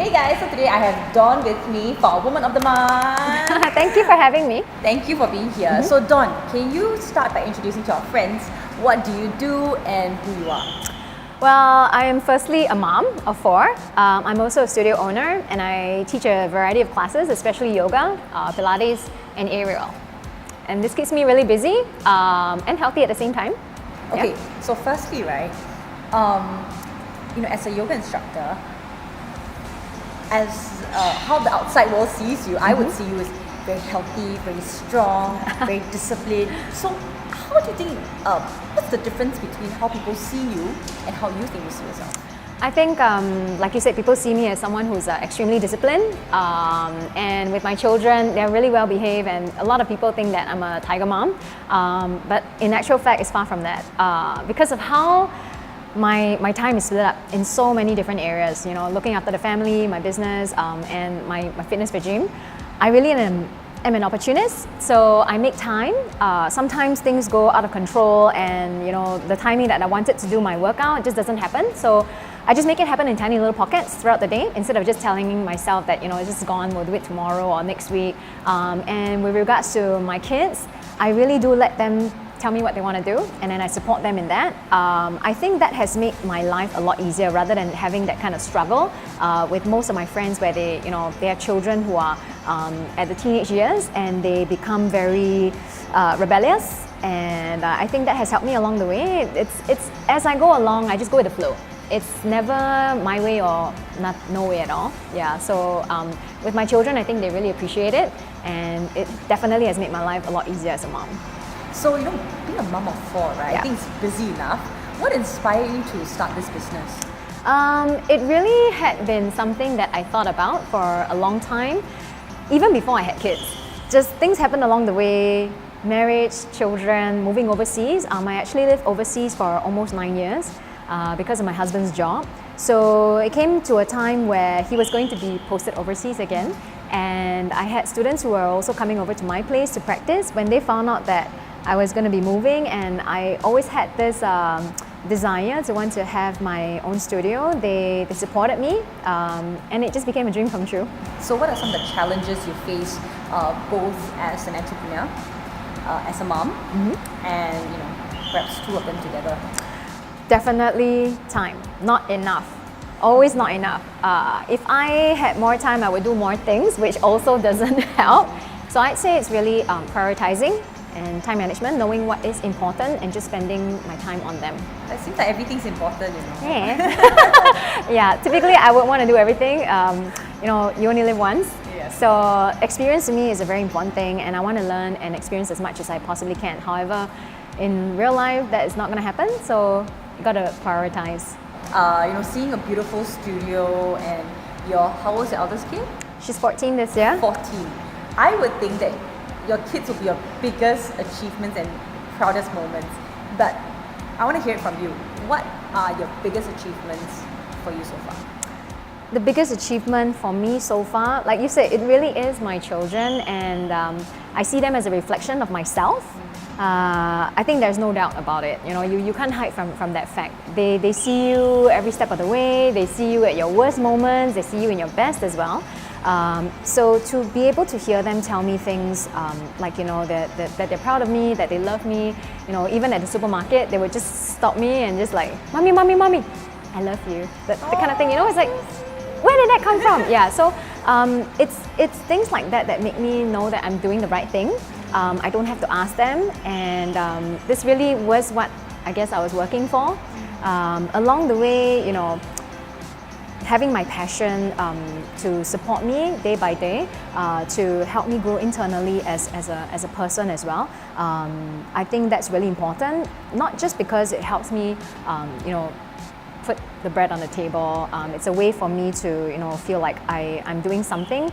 Hey guys, so today I have Dawn with me for Woman of the Month. Thank you for having me. Thank you for being here. So Dawn, can you start by introducing to our friends what do you do and who you are? Well, I am firstly a mom of 4. I'm also a studio owner and I teach a variety of classes, especially yoga, Pilates and aerial. And this keeps me really busy and healthy at the same time. Okay, Yeah. so firstly, right, as a yoga instructor, as how the outside world sees you, I would see you as very healthy, very strong, very disciplined. So how do you think, what's the difference between how people see you and how you think you see yourself? I think, like you said, people see me as someone who's extremely disciplined, and with my children, they're really well behaved, and a lot of people think that I'm a tiger mom, but in actual fact, it's far from that. Because of how my time is split up in so many different areas, looking after the family, my business, and my fitness regime. I really am an opportunist, so I make time. Sometimes things go out of control and the timing that I wanted to do my workout just doesn't happen. So I just make it happen in tiny little pockets throughout the day instead of just telling myself that it's just gone, we'll do it tomorrow or next week. And with regards to my kids, I really do let them tell me what they want to do, and then I support them in that. I think that has made my life a lot easier rather than having that kind of struggle with most of my friends where they have children who are at the teenage years and they become very rebellious, and I think that has helped me along the way. It's as I go along, I just go with the flow. It's never my way or no way at all. Yeah, so with my children, I think they really appreciate it, and it definitely has made my life a lot easier as a mom. So, being a mom of 4, right? Yeah. I think it's busy enough. What inspired you to start this business? It really had been something that I thought about for a long time, even before I had kids. Just things happened along the way, marriage, children, moving overseas. I actually lived overseas for almost 9 years because of my husband's job. So it came to a time where he was going to be posted overseas again, and I had students who were also coming over to my place to practice. When they found out that I was going to be moving, and I always had this desire to want to have my own studio. They supported me, and it just became a dream come true. So what are some of the challenges you face both as an entrepreneur, as a mom, and perhaps two of them together? Definitely time, not enough. Always not enough. If I had more time, I would do more things, which also doesn't help. So I'd say it's really prioritizing and time management, knowing what is important and just spending my time on them. It seems like everything's important, Yeah. Yeah, typically I would want to do everything. You only live once. Yes. So experience to me is a very important thing, and I want to learn and experience as much as I possibly can. However, in real life, that is not going to happen, so you got to prioritize. Seeing a beautiful studio and how old is your eldest kid? She's 14 this year. 14. I would think that your kids will be your biggest achievements and proudest moments. But I want to hear it from you. What are your biggest achievements for you so far? The biggest achievement for me so far, like you said, it really is my children, and I see them as a reflection of myself. I think there's no doubt about it. You can't hide from that fact. They see you every step of the way. They see you at your worst moments. They see you in your best as well. So to be able to hear them tell me things like that they're proud of me, that they love me. Even at the supermarket, they would just stop me and just like, mommy, I love you. That kind of thing. It's like, where did that come from? Yeah. So it's things like that that make me know that I'm doing the right thing. I don't have to ask them, and this really was what I guess I was working for. Along the way, having my passion to support me day by day, to help me grow internally as a person as well. I think that's really important, not just because it helps me, put the bread on the table. It's a way for me to feel like I'm doing something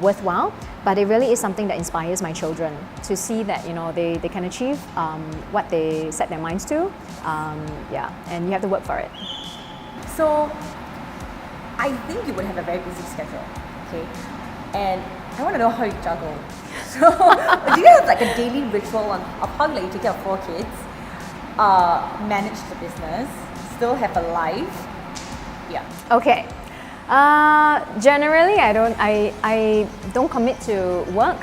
worthwhile, but it really is something that inspires my children to see that they can achieve what they set their minds to. And you have to work for it. So I think you would have a very busy schedule, okay? And I want to know how you juggle. So do you have like a daily ritual of how you take care of 4 kids, manage the business, still have a life? Yeah. Okay. Generally, I don't commit to work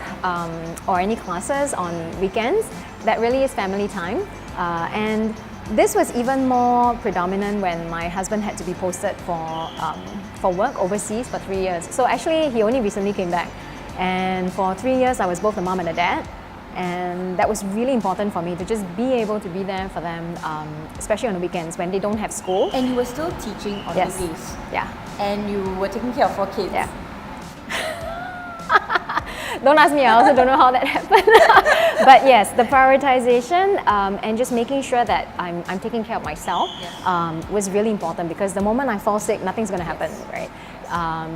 or any classes on weekends. That really is family time. And this was even more predominant when my husband had to be posted for work overseas for 3 years. So actually, he only recently came back. And for 3 years, I was both a mom and a dad. And that was really important for me to just be able to be there for them, especially on the weekends when they don't have school. And you were still teaching on Yes. weekdays. Yeah. And you were taking care of 4 kids. Yeah. Don't ask me, I also don't know how that happened. But yes, the prioritization and just making sure that I'm taking care of myself was really important, because the moment I fall sick, nothing's going to happen, right?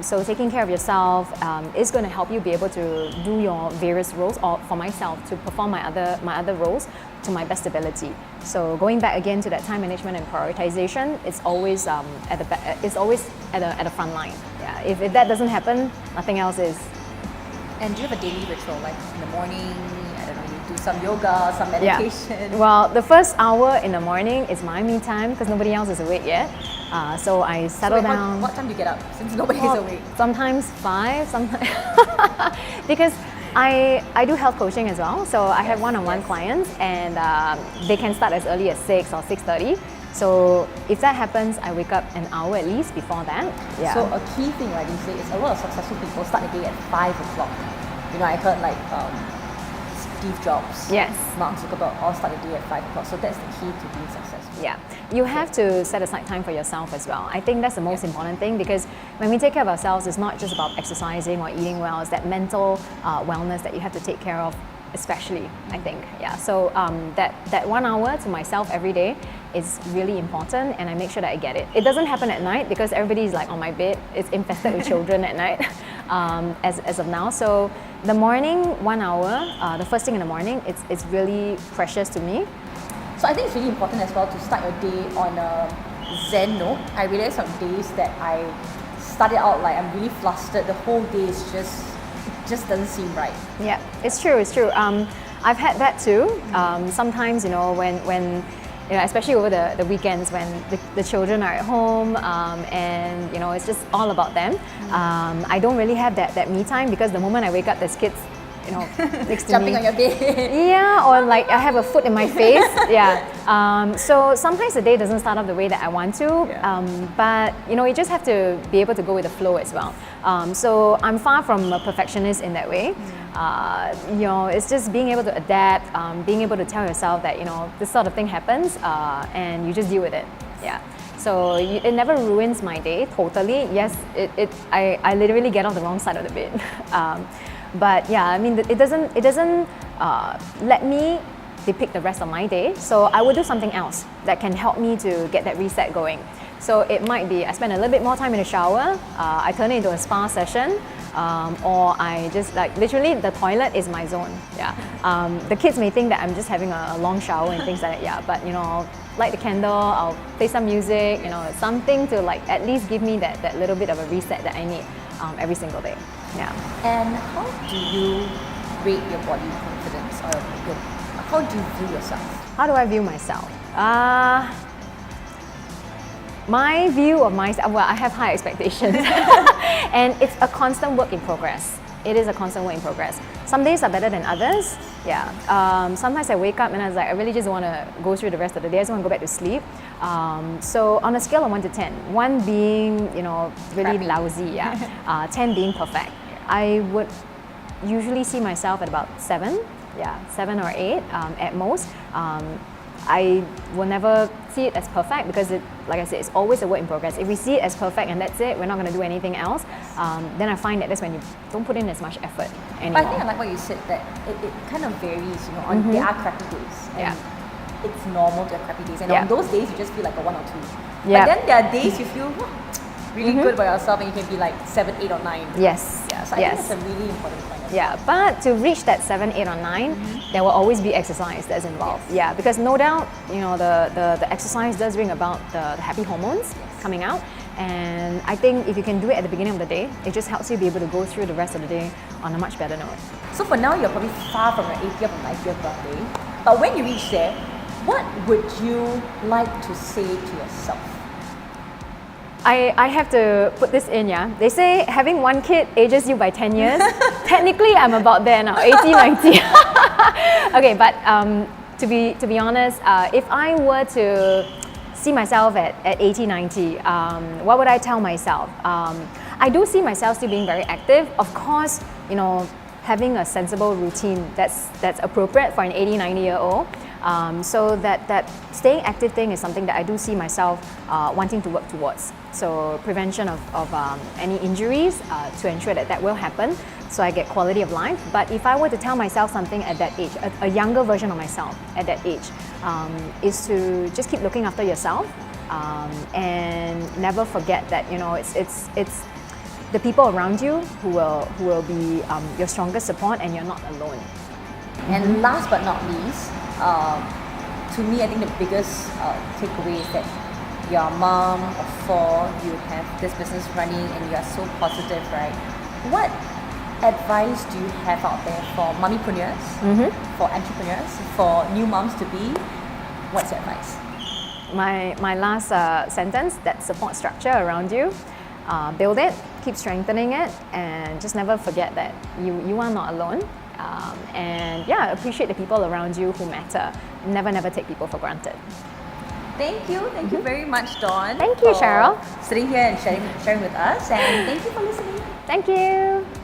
So taking care of yourself is going to help you be able to do your various roles, or for myself, to perform my other roles to my best ability. So going back again to that time management and prioritization, it's always at the front line. Yeah. If that doesn't happen, nothing else is. And do you have a daily ritual, like in the morning, I don't know, you do some yoga, some meditation? Yeah. Well, the first hour in the morning is my me time, because nobody else is awake yet. So I settle down. What time do you get up, since nobody is awake? Sometimes 5, sometimes because I do health coaching as well. So I have one-on-one clients, and they can start as early as 6 or 6:30. So if that happens, I wake up an hour at least before that. Yeah. So a key thing, like you say, is a lot of successful people start the day at 5 o'clock. You know, I heard like Steve Jobs, Yes. Mark Zuckerberg all start the day at 5 o'clock. So that's the key to being successful. Yeah, you have to set aside time for yourself as well. I think that's the most important thing, because when we take care of ourselves, it's not just about exercising or eating well, it's that mental wellness that you have to take care of, especially, I think. Yeah, so that 1 hour to myself every day is really important, and I make sure that I get it. It doesn't happen at night, because everybody's like on my bed. It's infested with children at night as of now. So the morning 1 hour, the first thing in the morning, it's really precious to me. So I think it's really important as well to start your day on a zen note. I realize some days that I started out like I'm really flustered. The whole day is just doesn't seem right. Yeah, it's true. I've had that too. Sometimes, you know, when you know, especially over the weekends when the children are at home and, you know, it's just all about them. I don't really have that me time, because the moment I wake up, there's kids, you know, next to Jumping me. on your bed. Yeah, or like I have a foot in my face. Yeah. So sometimes the day doesn't start off the way that I want to. But you know, you just have to be able to go with the flow as well. So I'm far from a perfectionist in that way. You know, it's just being able to adapt, being able to tell yourself that, you know, this sort of thing happens, and you just deal with it. Yeah. So it never ruins my day totally. Yes, I literally get off the wrong side of the bed. But yeah, I mean, it doesn't let me depict the rest of my day. So I will do something else that can help me to get that reset going. So it might be I spend a little bit more time in the shower, I turn it into a spa session, or I just like literally the toilet is my zone. Yeah. The kids may think that I'm just having a long shower and things like that. Yeah, but you know, I'll light the candle, I'll play some music, you know, something to like at least give me that little bit of a reset that I need every single day. Yeah. And how do you rate your body confidence, or how do you view yourself? How do I view myself? My view of myself, well, I have high expectations. And it's a constant work in progress. It is a constant work in progress. Some days are better than others. Yeah. Sometimes I wake up and I was like, I really just want to go through the rest of the day. I just want to go back to sleep. So on a scale of 1 to 10, 1 being, you know, really Crappy. lousy, yeah. 10 being perfect. I would usually see myself at about 7. Yeah, 7 or 8 at most. I will never see it as perfect, because it, like I said, it's always a work in progress. If we see it as perfect and that's it, we're not going to do anything else, then I find that that's when you don't put in as much effort anymore. But I think I like what you said, that it kind of varies, you know, on there are crappy days. And it's normal to have crappy days. And on those days, you just feel like a 1 or 2. Yeah. But then there are days you feel really good about yourself, and you can be like 7, 8 or 9. Yes. Yeah, so I think that's a really important point. Yeah, but to reach that 7, 8 or 9, there will always be exercise that's involved. Yes. Yeah, because no doubt, you know, the exercise does bring about the happy hormones coming out. And I think if you can do it at the beginning of the day, it just helps you be able to go through the rest of the day on a much better note. So for now, you're probably far from your 80th or 90th birthday. But when you reach there, what would you like to say to yourself? I have to put this in, yeah. They say having one kid ages you by 10 years. Technically, I'm about there now, 80, 90. Okay, but to be honest, if I were to see myself at 80, 90, what would I tell myself? I do see myself still being very active. Of course, you know, having a sensible routine that's appropriate for an 80, 90-year-old. So that staying active thing is something that I do see myself wanting to work towards. So prevention of any injuries to ensure that will happen, so I get quality of life. But if I were to tell myself something at that age, a younger version of myself at that age, is to just keep looking after yourself and never forget that, you know, it's the people around you who will be your strongest support, and you're not alone. And last but not least, to me, I think the biggest takeaway is that you're a mom of 4, you have this business running, and you are so positive, right? What advice do you have out there for mommypreneurs, for entrepreneurs, for new moms to be? What's your advice? My last sentence, that support structure around you, build it, keep strengthening it, and just never forget that you are not alone. And yeah, appreciate the people around you who matter. Never take people for granted. Thank you very much, Dawn. Thank you, for Cheryl. Sitting here and sharing with us, and thank you for listening. Thank you.